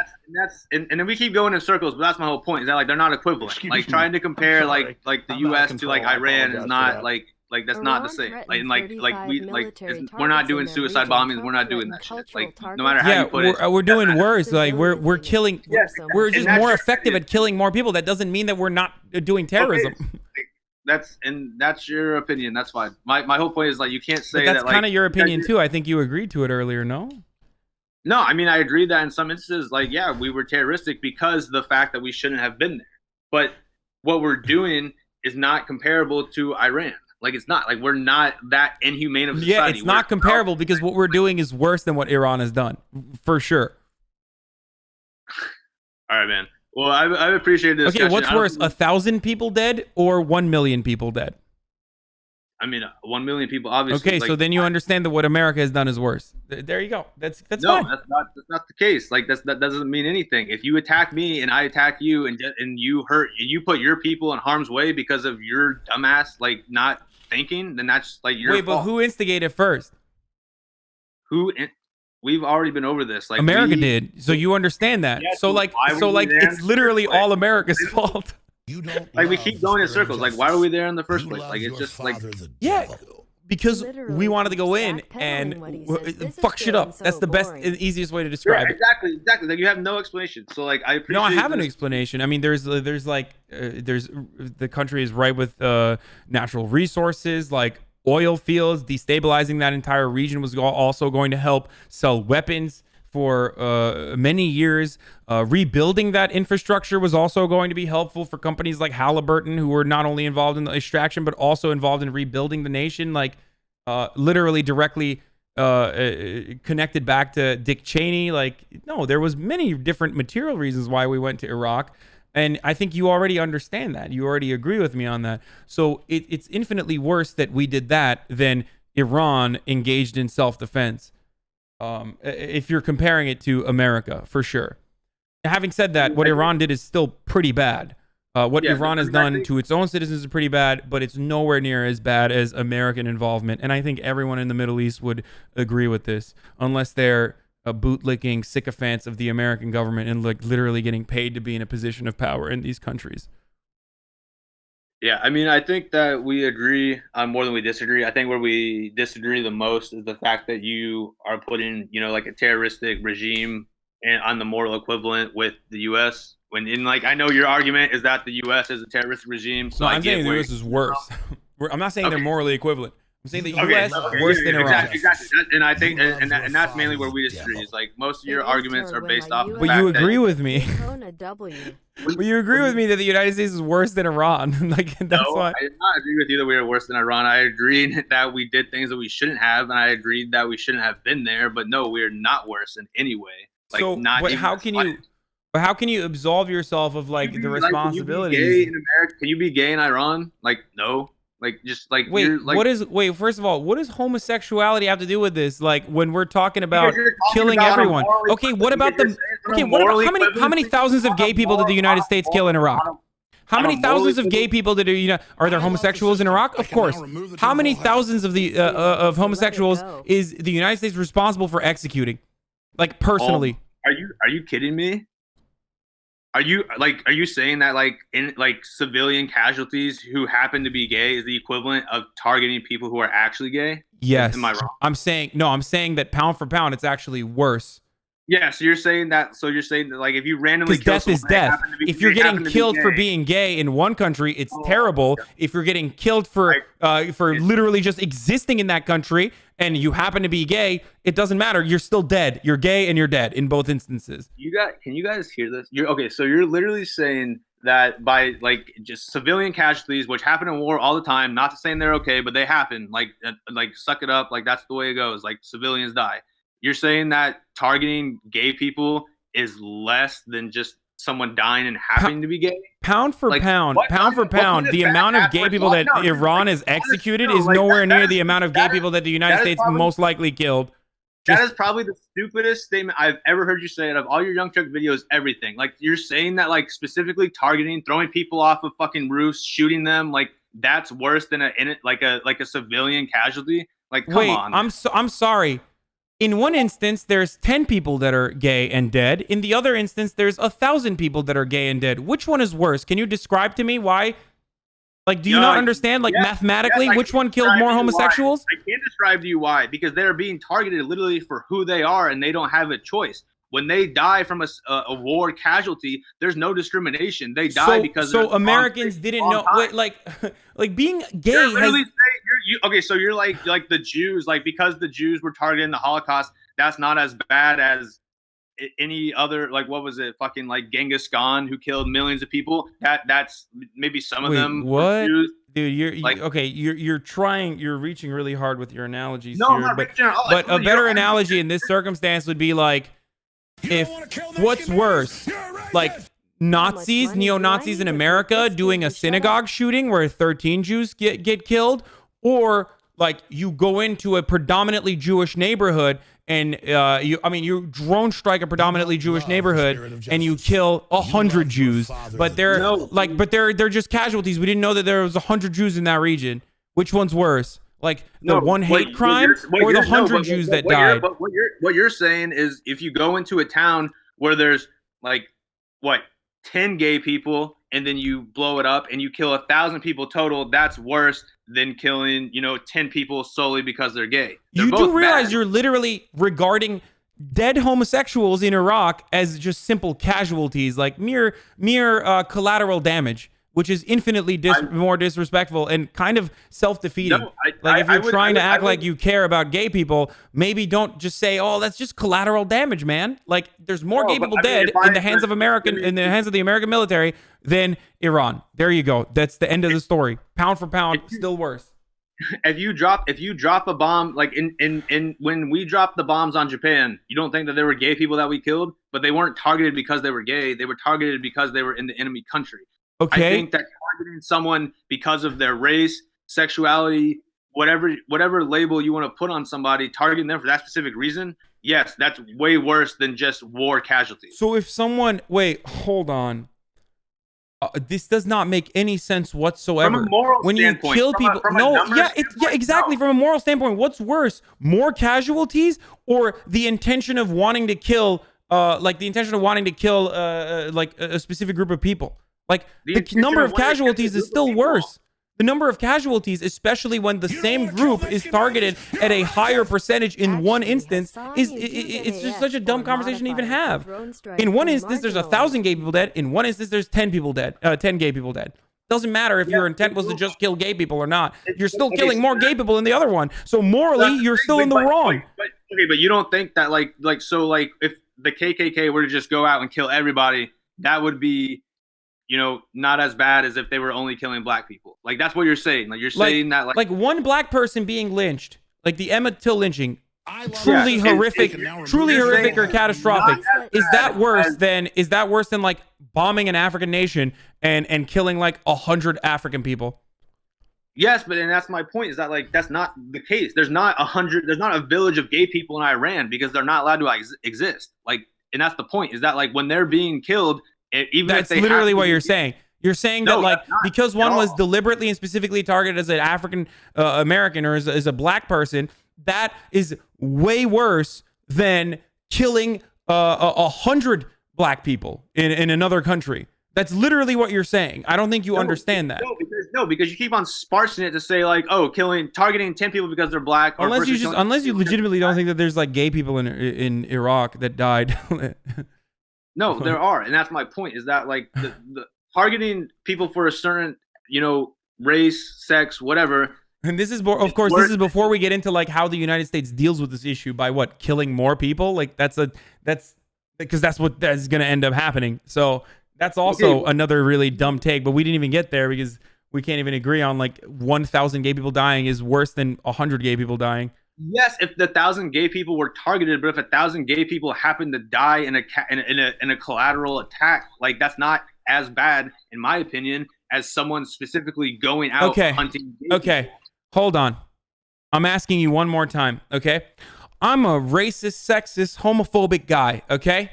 And then we keep going in circles, but that's my whole point. Is that they're not equivalent. Trying to compare the U.S. to Iran is not that's not the same. We're not doing suicide bombings. We're not doing that shit. No matter how you put it. We're doing worse. We're killing. We're just more effective at killing more people. That doesn't mean that we're not doing terrorism. Okay. That's your opinion. That's fine. My whole point is you can't say that's kind of your opinion too. I think you agreed to it earlier. No. No, I mean, I agree that in some instances, like, yeah, we were terroristic because the fact that we shouldn't have been there. But what we're doing is not comparable to Iran. Like, it's not. Like, we're not that inhumane of society. Yeah, it's not comparable because what we're doing is worse than what Iran has done, for sure. All right, man. Well, I appreciate this. Okay, what's worse, 1,000 people dead or 1 million people dead? I mean, 1 million people, obviously. Okay, so then you understand that what America has done is worse. There you go. That's no, fine. that's not the case. Like that doesn't mean anything. If you attack me and I attack you and you hurt and you put your people in harm's way because of your dumbass like not thinking, then that's like your fault. But who instigated first? We've already been over this. Like America did. So you understand that. Yeah, so it's literally all America's fault. You don't like we keep going in circles. Like why are we there in the first place? Like it's just like because we wanted to go in and fuck shit up. That's the best and easiest way to describe it. Exactly. Like you have no explanation. So like I appreciate. No, I have an explanation. I mean, there's the country is ripe with natural resources like oil fields. Destabilizing that entire region was also going to help sell weapons for many years. Rebuilding that infrastructure was also going to be helpful for companies like Halliburton, who were not only involved in the extraction, but also involved in rebuilding the nation, like literally directly connected back to Dick Cheney. Like, no, there was many different material reasons why we went to Iraq. And I think you already understand that. You already agree with me on that. So it's infinitely worse that we did that than Iran engaged in self-defense. If you're comparing it to America, for sure. Having said that, what Iran did is still pretty bad. What Iran has done to its own citizens is pretty bad, but it's nowhere near as bad as American involvement. And I think everyone in the Middle East would agree with this, unless they're bootlicking sycophants of the American government and like literally getting paid to be in a position of power in these countries. Yeah, I mean, I think that we agree on more than we disagree. I think where we disagree the most is the fact that you are putting, like a terroristic regime and on the moral equivalent with the U.S. When I know your argument is that the U.S. is a terroristic regime. So I'm saying the U.S. is worse. I'm not saying they're morally equivalent. I'm saying the U.S. is worse than Iran. Exactly. And I think, and that's mainly where we disagree. Is like most of your arguments are based off. But you agree with me. But you agree with me that the United States is worse than Iran. That's why. I did not agree with you that we were worse than Iran. I agreed that we did things that we shouldn't have, and I agreed that we shouldn't have been there. But no, we are not worse in any way. But how can you absolve yourself of the responsibilities? Can you be gay in America? Can you be gay in Iran? No. First of all, what does homosexuality have to do with this? Like when we're talking about killing everyone. Okay, what about how many thousands of gay people did the United States kill in Iraq? How many thousands of gay people are there homosexuals in Iraq? Of course. How many thousands of homosexuals is the United States responsible for executing? Like personally. Are you kidding me? Are you saying that in civilian casualties who happen to be gay is the equivalent of targeting people who are actually gay? Yes. Am I wrong? I'm saying that pound for pound, it's actually worse. Yeah. So you're saying that if you randomly kill death is death. If you're getting killed for being gay in one country, it's terrible. Yeah. If you're getting killed for literally just existing in that country and you happen to be gay, it doesn't matter. You're still dead. You're gay and you're dead in both instances. Can you guys hear this? So you're literally saying that by just civilian casualties, which happen in war all the time, not to saying they're okay, but they happen. Suck it up. That's the way it goes. Civilians die. You're saying that targeting gay people is less than just someone dying and happening to be gay? Pound for pound, the amount of gay people that Iran has executed is nowhere near the amount of gay people that the United States most likely killed. That is probably the stupidest statement I've ever heard you say out of all your Young Chuck videos, everything. You're saying that specifically targeting, throwing people off of fucking roofs, shooting them, that's worse than a civilian casualty? Come on. I'm sorry. In one instance, there's 10 people that are gay and dead. In the other instance, there's 1,000 people that are gay and dead. Which one is worse? Can you describe to me why? Do you not understand, mathematically, which one killed more homosexuals? I can't describe to you why, because they're being targeted literally for who they are, and they don't have a choice. When they die from a war casualty, there's no discrimination. They die because so Americans didn't know. Being gay. So you're like the Jews, because the Jews were targeted in the Holocaust. that's not as bad as any other, like, what was it, fucking like Genghis Khan, who killed millions of people. That's maybe some of them. What? Jews. Dude, Like, okay, you're reaching really hard with your analogies no, I'm here, not but reaching at all. a better analogy in this circumstance would be like, if what's worse, like Nazis, neo-Nazis in America doing a synagogue shooting where 13 Jews get killed, or like you go into a predominantly Jewish neighborhood and you drone strike a predominantly Jewish neighborhood and you kill 100 Jews, but they're just casualties. We didn't know that there was 100 Jews in that region. Which one's worse? Like the hate crime or the 100 Jews that died? But what you're saying is, if you go into a town where there's like 10 gay people, and then you blow it up and you kill 1,000 people total, that's worse than killing 10 people solely because they're gay. You do realize you're literally regarding dead homosexuals in Iraq as just simple casualties, like mere collateral damage, which is infinitely more disrespectful and kind of self-defeating. No, if you're trying to act like you care about gay people, maybe don't just say, "Oh, that's just collateral damage, man." Like, there's more gay people dead in the hands of the American military than Iran. There you go. That's the end of the story. Pound for pound, still worse. If you drop a bomb, like in when we dropped the bombs on Japan, you don't think that there were gay people that we killed, but they weren't targeted because they were gay. They were targeted because they were in the enemy country. Okay. I think that targeting someone because of their race, sexuality, whatever label you want to put on somebody, targeting them for that specific reason, yes, that's way worse than just war casualties. So if someone, wait, hold on. This does not make any sense whatsoever. From a moral when standpoint, you kill people, exactly. From a moral standpoint, what's worse, more casualties or the intention of wanting to kill, like a specific group of people? Like, the number of casualties is still worse. The number of casualties, especially when the same group is targeted at a higher percentage in one instance, it's just such a dumb conversation to even have. In one instance, there's 1,000 gay people dead. In one instance, there's 10 people dead. 10 gay people dead. Doesn't matter if your intent was to just kill gay people or not. You're still killing more gay people in the other one. So morally, you're still in the wrong. But you don't think that like if the KKK were to just go out and kill everybody, that would be, not as bad as if they were only killing black people. Like, that's what you're saying. Like, you're saying that like one black person being lynched, like the Emmett Till lynching, truly horrific or catastrophic. Is that worse than like bombing an African nation and killing like 100 African people? Yes, but and that's my point, is that like that's not the case. There's not a village of gay people in Iran because they're not allowed to exist. Like, and that's the point, is that like when they're being killed, even that's literally what you're saying. You're saying that, like, because one was deliberately and specifically targeted as an African American or as a black person, that is way worse than killing 100 black people in another country. That's literally what you're saying. I don't think you understand that. Because you keep on sparsing it to say like, oh, targeting 10 people because they're black. Unless you legitimately don't think that there's like gay people in Iraq that died. No, there are, and that's my point. Is that like the targeting people for a certain, race, sex, whatever. And this is this is before we get into like how the United States deals with this issue by killing more people. Like that's because that's what that's going to end up happening. So that's also another really dumb take. But we didn't even get there because we can't even agree on like 1,000 gay people dying is worse than 100 gay people dying. Yes, if the 1,000 gay people were targeted, but if 1,000 gay people happen to die in a collateral attack, like that's not as bad, in my opinion, as someone specifically going out hunting gay people. Hold on. I'm asking you one more time, okay? I'm a racist, sexist, homophobic guy, okay?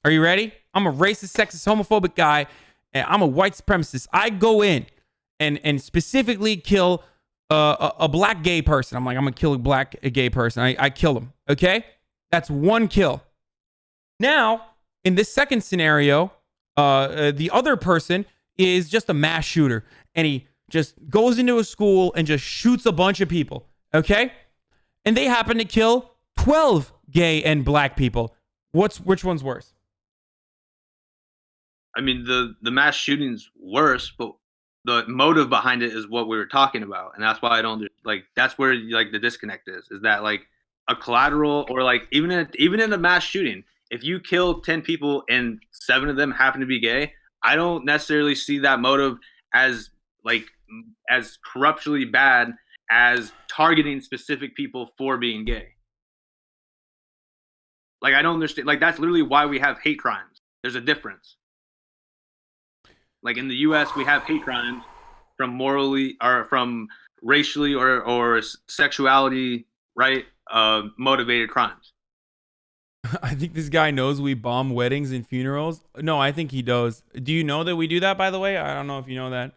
Are you ready? I'm a racist, sexist, homophobic guy, and I'm a white supremacist. I go in and specifically kill a black gay person. I'm gonna kill a gay person. I kill him. Okay, that's one kill. Now, in this second scenario, the other person is just a mass shooter, and he just goes into a school and just shoots a bunch of people. Okay, and they happen to kill 12 gay and black people. Which one's worse? I mean, the mass shooting's worse, but the motive behind it is what we were talking about, and that's why I don't like. That's where like the disconnect is that like a collateral, or like even in a mass shooting, if you kill 10 people and 7 of them happen to be gay, I don't necessarily see that motive as corruptly bad as targeting specific people for being gay. Like, I don't understand. Like, that's literally why we have hate crimes. There's a difference. Like, in the U.S., we have hate crimes from morally or from racially or sexuality, right? Motivated crimes. I think this guy knows we bomb weddings and funerals. No, I think he does. Do you know that we do that, by the way? I don't know if you know that.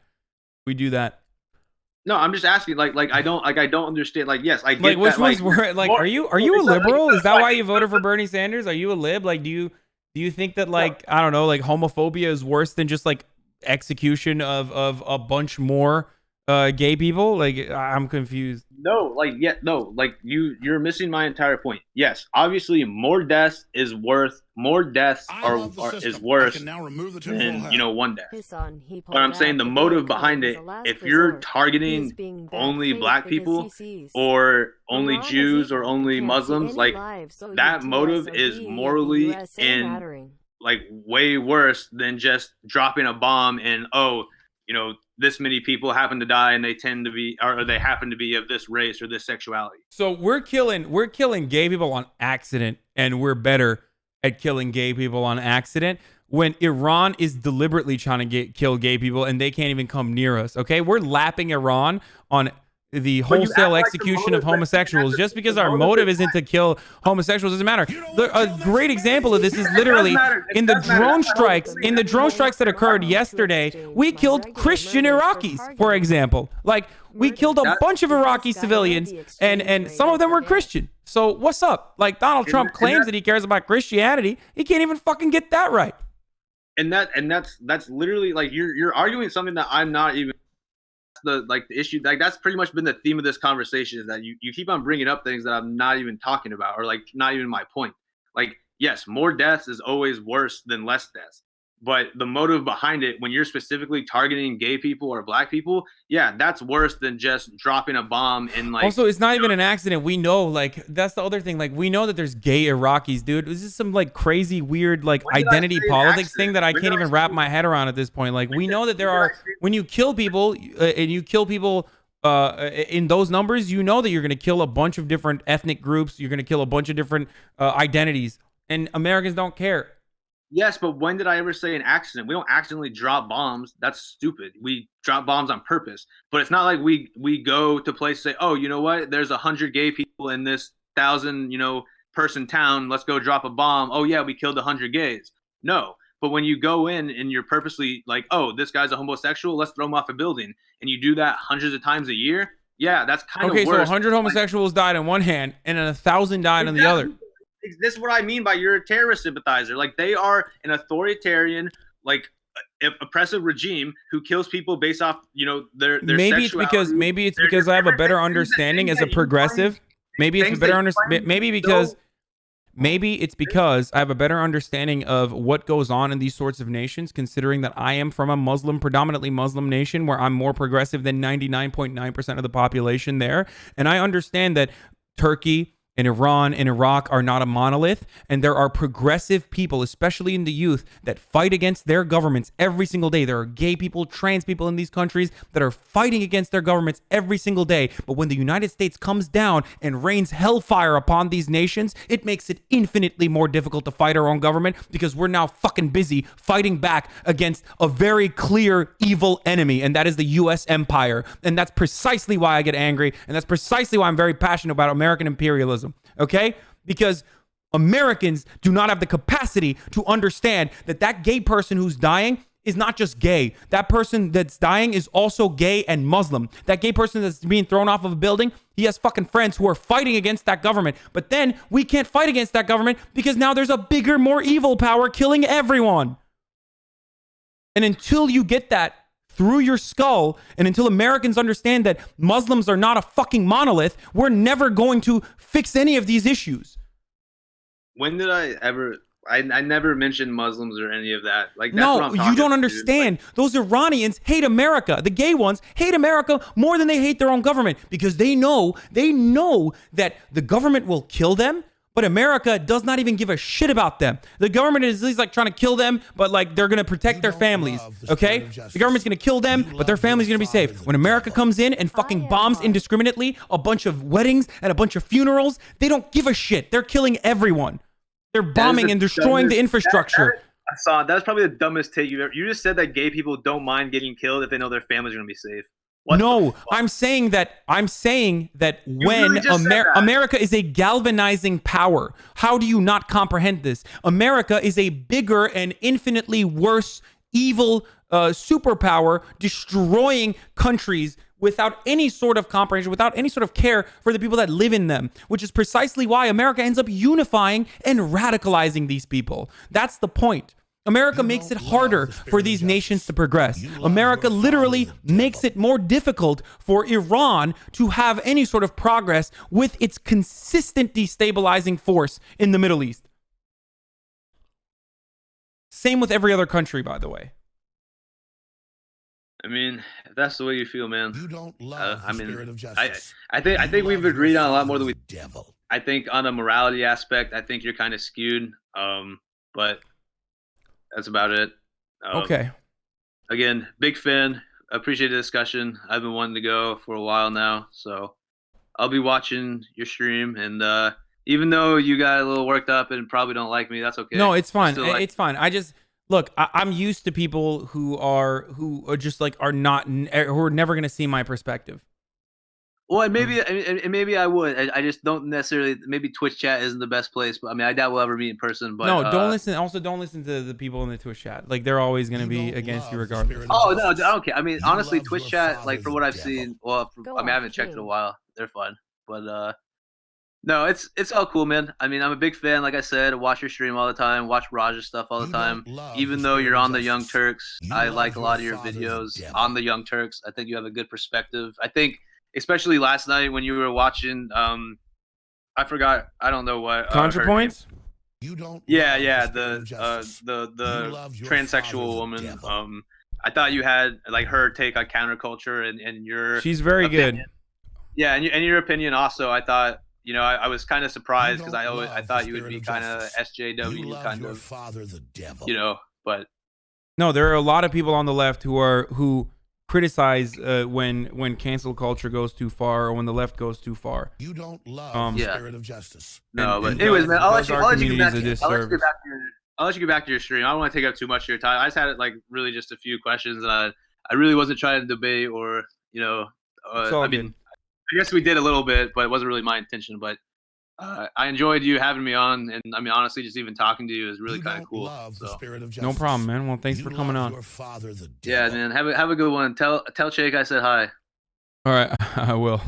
We do that. No, I'm just asking. Like I don't understand. Like, yes, I get like which that. one's like are you a liberal? Is that why you voted for Bernie Sanders? Are you a lib? Like, do you think that, like, I don't know, like homophobia is worse than just like execution of a bunch more gay people? Like, I'm confused. No, like you're missing my entire point. Yes, obviously more deaths is worth than one death. But I'm saying the motive behind it, if you're targeting only black people or only Jews or only Muslims, like that motive is morally and like way worse than just dropping a bomb and this many people happen to die and they tend to be, or they happen to be of this race or this sexuality. So we're killing gay people on accident, and we're better at killing gay people on accident when Iran is deliberately trying to kill gay people and they can't even come near us. Okay, we're lapping Iran on the wholesale execution of homosexuals just because our motive isn't to kill homosexuals. Doesn't matter. A great example of this is literally in the drone strikes that occurred yesterday. We killed Christian Iraqis, for example. Like, we killed a bunch of Iraqi civilians, and some of them were Christian. So what's up? Like, Donald Trump claims that he cares about Christianity. He can't even fucking get that right. And that's literally like you're arguing something that I'm not even. The issue, like, that's pretty much been the theme of this conversation, is that you keep on bringing up things that I'm not even talking about, or like not even my point. Like, yes, more deaths is always worse than less deaths, but the motive behind it, when you're specifically targeting gay people or black people, yeah, that's worse than just dropping a bomb. And like, also, it's not even an accident. We know, like, that's the other thing. Like, we know that there's gay Iraqis, dude. This is some like crazy, weird, like identity politics thing that I can't even wrap my head around at this point. Like, we know that there are, when you kill people and you kill people in those numbers, you know that you're going to kill a bunch of different ethnic groups. You're going to kill a bunch of different identities, and Americans don't care. Yes, but when did I ever say an accident? We don't accidentally drop bombs. That's stupid. We drop bombs on purpose. But it's not like we go to places and say, oh, you know what? There's 100 gay people in this 1,000, person town. Let's go drop a bomb. Oh, yeah, we killed 100 gays. No. But when you go in and you're purposely like, oh, this guy's a homosexual, let's throw him off a building, and you do that hundreds of times a year, yeah, that's kind of worse. Okay, so 100 homosexuals died on one hand and then 1,000 died on the other. This is what I mean by you're a terrorist sympathizer. Like, they are an authoritarian, like, oppressive regime who kills people based off, their maybe sexuality. Maybe it's because I have a better understanding as a progressive. Maybe it's a better understanding. Maybe it's because I have a better understanding of what goes on in these sorts of nations, considering that I am from a predominantly Muslim nation where I'm more progressive than 99.9% of the population there. And I understand that Turkey and Iran and Iraq are not a monolith, and there are progressive people, especially in the youth, that fight against their governments every single day. There are gay people, trans people in these countries that are fighting against their governments every single day. But when the United States comes down and rains hellfire upon these nations, it makes it infinitely more difficult to fight our own government, because we're now fucking busy fighting back against a very clear evil enemy, and that is the U.S. empire. And that's precisely why I get angry, and that's precisely why I'm very passionate about American imperialism. Okay? Because Americans do not have the capacity to understand that that gay person who's dying is not just gay. That person that's dying is also gay and Muslim. That gay person that's being thrown off of a building, he has fucking friends who are fighting against that government. But then we can't fight against that government because now there's a bigger, more evil power killing everyone. And until you get that through your skull, and until Americans understand that Muslims are not a fucking monolith, we're never going to fix any of these issues. When did I ever, I never mentioned Muslims or any of that. Like, that's what No, I'm talking you don't to. understand. Those Iranians hate America. The gay ones hate America more than they hate their own government because they know that the government will kill them, but America does not even give a shit about them. The government is at least like trying to kill them, but like they're going to protect their families, okay? The government's going to kill them, but their family's going to be safe. When America comes in and fucking bombs indiscriminately a bunch of weddings and a bunch of funerals, they don't give a shit. They're killing everyone. They're bombing and destroying the infrastructure. That's probably the dumbest take you've ever. You just said that gay people don't mind getting killed if they know their families are going to be safe. No, I'm saying that when really America is a galvanizing power. How do you not comprehend this? America is a bigger and infinitely worse evil superpower destroying countries without any sort of comprehension, without any sort of care for the people that live in them, which is precisely why America ends up unifying and radicalizing these people. That's the point. America makes it harder for these nations to progress. America literally makes it more difficult for Iran to have any sort of progress with its consistent destabilizing force in the Middle East. Same with every other country, by the way. I mean, if that's the way you feel, man. You don't love the spirit of justice. I think we've agreed on a lot more than we. Devil. I think on a morality aspect, I think you're kind of skewed. But that's about it. Okay. Again, big fan. Appreciate the discussion. I've been wanting to go for a while now, so I'll be watching your stream. And even though you got a little worked up and probably don't like me, that's okay. No, it's fine. It's fine. I just. Look, I'm used to people who are just like are not who are never gonna see my perspective. Well, and maybe I would. I just don't necessarily. Maybe Twitch chat isn't the best place, but I mean, I doubt we'll ever meet in person. But no, don't listen. Also, don't listen to the people in the Twitch chat. Like they're always gonna be against you regardless. Oh no, I don't care. I mean, honestly, Twitch chat, like from what I've seen, well, I haven't checked in a while. They're fun, but no, it's all cool, man. I mean, I'm a big fan. Like I said, I watch your stream all the time. Watch Raj's stuff all the time. Even though you're on the Young Turks, I like a lot of your videos on the Young Turks. I think you have a good perspective. I think, especially last night when you were watching, I forgot. I don't know what. ContraPoints? Yeah, the transsexual woman. I thought you had like her take on counterculture and your. She's very opinion. good. Yeah, and your opinion also. I thought. You know, I was kind of surprised because I thought you would be kind of SJW kind of, you know, but no, there are a lot of people on the left who criticize when cancel culture goes too far or when the left goes too far. You don't love the spirit of justice. No, but anyways, man, I'll let you get back to your stream. I don't want to take up too much of your time. I just had like really just a few questions, and I really wasn't trying to debate or you know, I mean. I guess we did a little bit, but it wasn't really my intention. But I enjoyed you having me on, and I mean, honestly, just even talking to you is really kind of cool. So. No problem, man. Well, thanks for coming on. Yeah, man. Have a good one. Tell Jake I said hi. All right, I will.